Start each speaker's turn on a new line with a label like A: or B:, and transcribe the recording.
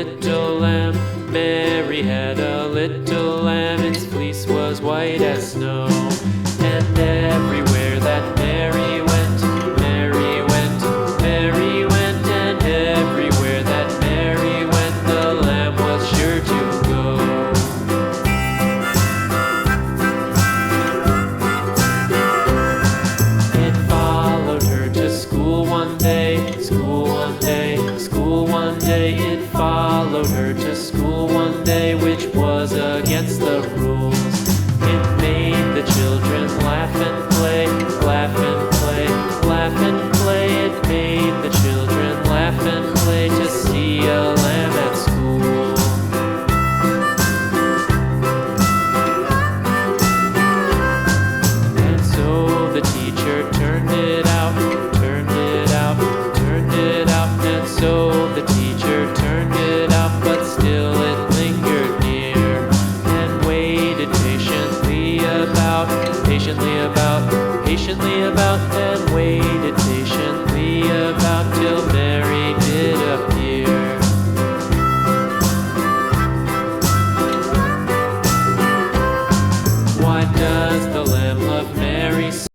A: little lamb. Mary had a little lamb, its fleece was white as snow. And everywhere that Mary went, Mary went, Mary went, and everywhere that Mary went, the lamb was sure to go. It followed her to school one day, school one day, school one day. It followed her to school one day, which was against the rules. It made the children laugh and play, laugh and play, laugh and play. It made the children laugh and play to see a lamb at school. And so the teacher turned it out, turned it out, turned it out. And so the teacher turned it out, but still it lingered near and waited patiently about, patiently about, and waited patiently about till Mary